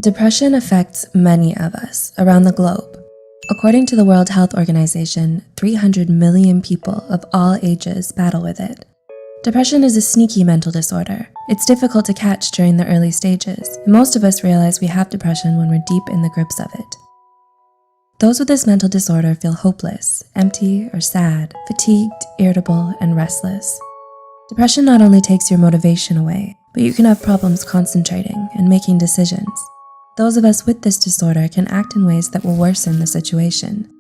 Depression affects many of us around the globe. According to the World Health Organization, 300 million people of all ages battle with it. Depression is a sneaky mental disorder. It's difficult to catch during the early stages, and most of us realize we have depression when we're deep in the grips of it. Those with this mental disorder feel hopeless, empty or sad, fatigued, irritable, and restless. Depression not only takes your motivation away, but you can have problems concentrating and making decisions. Those of us with this disorder can act in ways that will worsen the situation.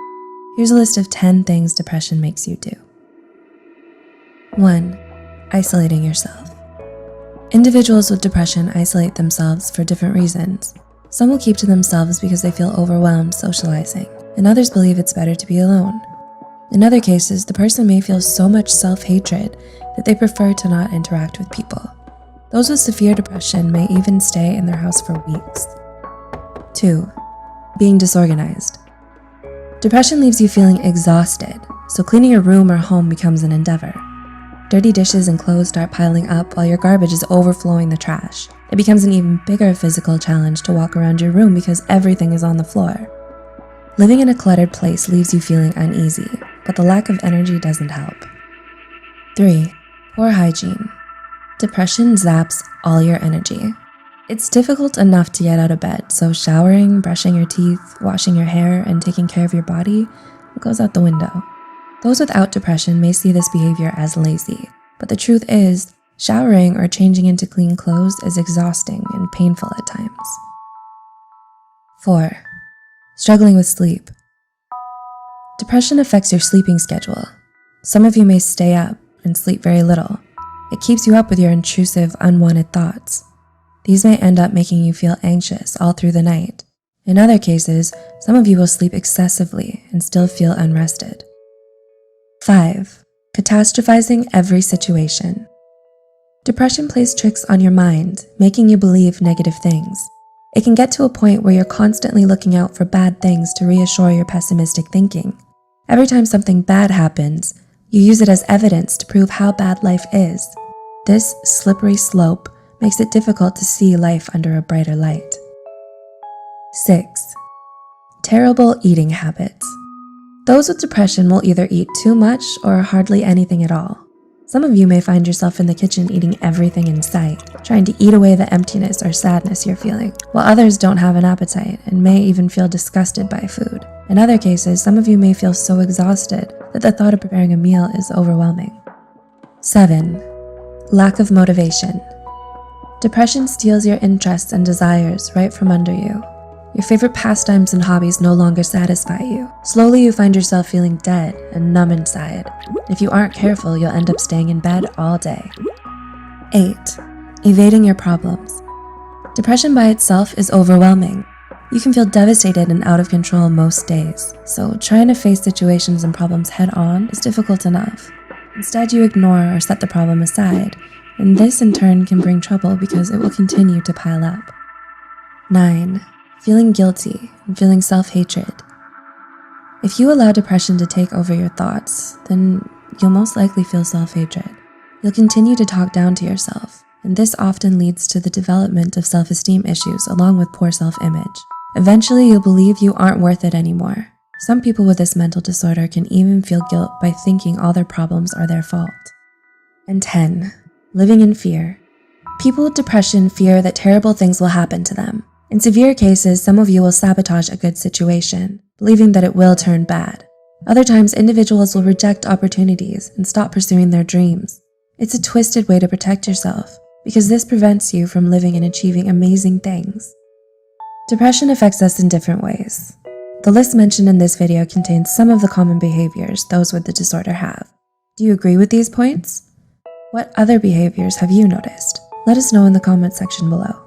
Here's a list of 10 things depression makes you do. 1. Isolating yourself. Individuals with depression isolate themselves for different reasons. Some will keep to themselves because they feel overwhelmed socializing, and others believe it's better to be alone. In other cases, the person may feel so much self-hatred that they prefer to not interact with people. Those with severe depression may even stay in their house for weeks. 2. Being disorganized. Depression leaves you feeling exhausted, so cleaning your room or home becomes an endeavor. Dirty dishes and clothes start piling up while your garbage is overflowing the trash. It becomes an even bigger physical challenge to walk around your room because everything is on the floor. Living in a cluttered place leaves you feeling uneasy, but the lack of energy doesn't help. 3. Poor hygiene. Depression zaps all your energy. It's difficult enough to get out of bed, so showering, brushing your teeth, washing your hair, and taking care of your body goes out the window. Those without depression may see this behavior as lazy, but the truth is, showering or changing into clean clothes is exhausting and painful at times. 4. Struggling with sleep. Depression affects your sleeping schedule. Some of you may stay up and sleep very little. It keeps you up with your intrusive, unwanted thoughts. These may end up making you feel anxious all through the night. In other cases, some of you will sleep excessively and still feel unrested. 5. Catastrophizing every situation. Depression plays tricks on your mind, making you believe negative things. It can get to a point where you're constantly looking out for bad things to reassure your pessimistic thinking. Every time something bad happens, you use it as evidence to prove how bad life is. This slippery slope makes it difficult to see life under a brighter light. 6. Terrible eating habits. Those with depression will either eat too much or hardly anything at all. Some of you may find yourself in the kitchen eating everything in sight, trying to eat away the emptiness or sadness you're feeling, while others don't have an appetite and may even feel disgusted by food. In other cases, some of you may feel so exhausted that the thought of preparing a meal is overwhelming. 7. Lack of motivation. Depression steals your interests and desires right from under you. Your favorite pastimes and hobbies no longer satisfy you. Slowly, you find yourself feeling dead and numb inside. If you aren't careful, you'll end up staying in bed all day. 8. Evading your problems. Depression by itself is overwhelming. You can feel devastated and out of control most days, so trying to face situations and problems head on is difficult enough. Instead, you ignore or set the problem aside, and this in turn can bring trouble because it will continue to pile up. 9. Feeling guilty and feeling self-hatred. If you allow depression to take over your thoughts, then you'll most likely feel self-hatred. You'll continue to talk down to yourself, and this often leads to the development of self-esteem issues along with poor self-image. Eventually, you'll believe you aren't worth it anymore. Some people with this mental disorder can even feel guilt by thinking all their problems are their fault. And 10. Living in fear. People with depression fear that terrible things will happen to them. In severe cases, some of you will sabotage a good situation, believing that it will turn bad. Other times, individuals will reject opportunities and stop pursuing their dreams. It's a twisted way to protect yourself, because this prevents you from living and achieving amazing things. Depression affects us in different ways. The list mentioned in this video contains some of the common behaviors those with the disorder have. Do you agree with these points? What other behaviors have you noticed? Let us know in the comment section below.